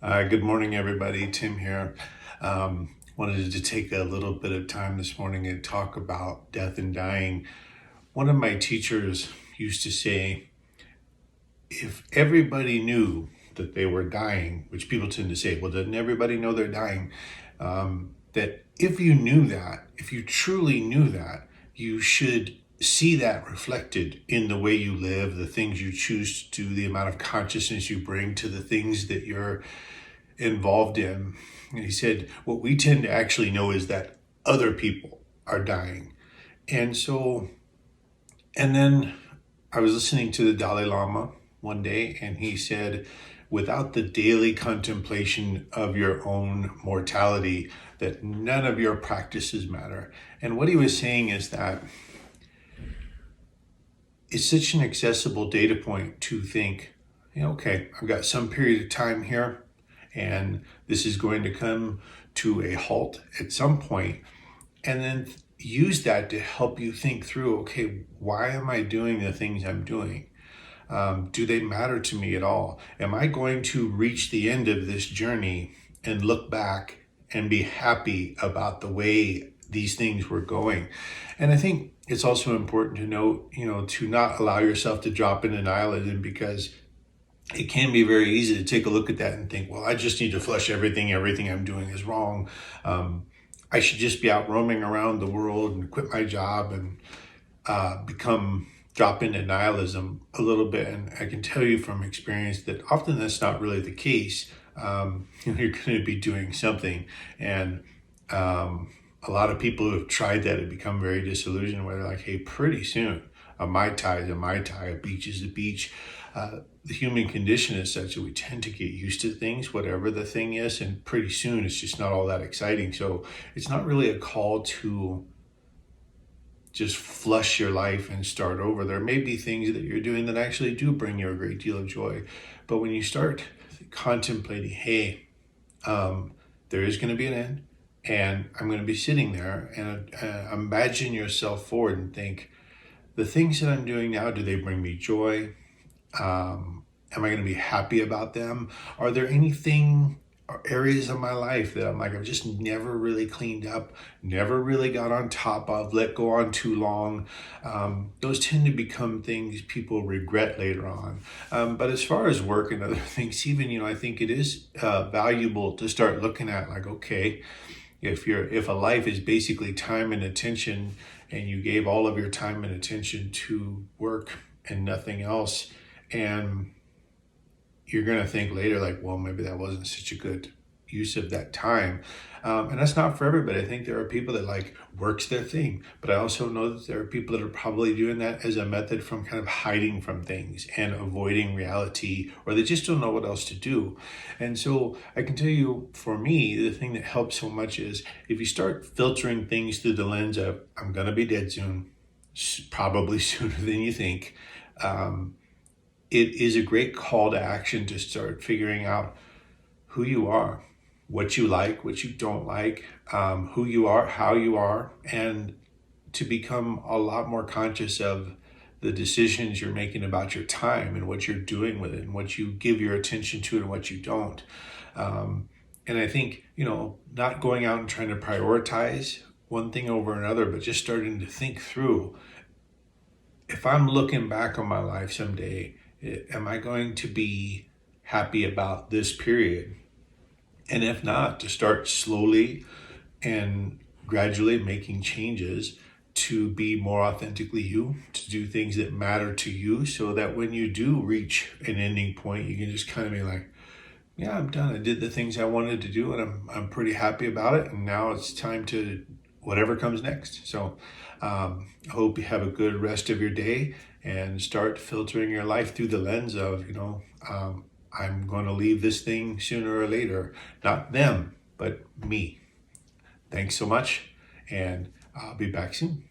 Good morning, everybody. Tim here. Wanted to take a little bit of time this morning and talk about death and dying. One of my teachers used to say, if everybody knew that they were dying, which people tend to say, well, doesn't everybody know they're dying? That if you knew that, if you truly knew that, you should see that reflected in the way you live, the things you choose to do, the amount of consciousness you bring to the things that you're involved in. And he said, what we tend to actually know is that other people are dying. And so, and then I was listening to the Dalai Lama one day, and he said, without the daily contemplation of your own mortality, that none of your practices matter. And what he was saying is that it's such an accessible data point to think, okay, I've got some period of time here, and this is going to come to a halt at some point, and then use that to help you think through, okay, why am I doing the things I'm doing? Do they matter to me at all? Am I going to reach the end of this journey and look back and be happy about the way these things were going? And I think it's also important to note, to not allow yourself to drop into nihilism, because it can be very easy to take a look at that and think, well, I just need to flush everything I'm doing is wrong. I should just be out roaming around the world and quit my job and drop into nihilism a little bit. And I can tell you from experience that often that's not really the case. You're going to be doing something. And a lot of people who have tried that have become very disillusioned, where they're like, hey, pretty soon, a Mai Tai is a Mai Tai, a beach is a beach. The human condition is such that we tend to get used to things, whatever the thing is, and pretty soon it's just not all that exciting. So it's not really a call to just flush your life and start over. There may be things that you're doing that actually do bring you a great deal of joy. But when you start contemplating, hey, there is going to be an end, and I'm going to be sitting there, and imagine yourself forward and think, the things that I'm doing now, do they bring me joy? Am I going to be happy about them? Are there anything or areas of my life that I'm like, I've just never really cleaned up, never really got on top of, let go on too long? Those tend to become things people regret later on. But as far as work and other things, even, I think it is valuable to start looking at, like, okay, if a life is basically time and attention, and you gave all of your time and attention to work and nothing else, and you're going to think later, like, well, maybe that wasn't such a good use of that time. And that's not for everybody. I think there are people that like work's their thing, but I also know that there are people that are probably doing that as a method from kind of hiding from things and avoiding reality, or they just don't know what else to do. And so I can tell you, for me, the thing that helps so much is if you start filtering things through the lens of, I'm going to be dead soon, probably sooner than you think. It is a great call to action to start figuring out who you are, what you like, what you don't like, who you are, how you are, and to become a lot more conscious of the decisions you're making about your time and what you're doing with it and what you give your attention to and what you don't. And I think, not going out and trying to prioritize one thing over another, but just starting to think through, if I'm looking back on my life someday, am I going to be happy about this period? And if not, to start slowly and gradually making changes to be more authentically you, to do things that matter to you, so that when you do reach an ending point, you can just kind of be like, yeah, I'm done. I did the things I wanted to do, and I'm pretty happy about it. And now it's time to whatever comes next. So I hope you have a good rest of your day, and start filtering your life through the lens of, I'm going to leave this thing sooner or later. Not them, but me. Thanks so much, and I'll be back soon.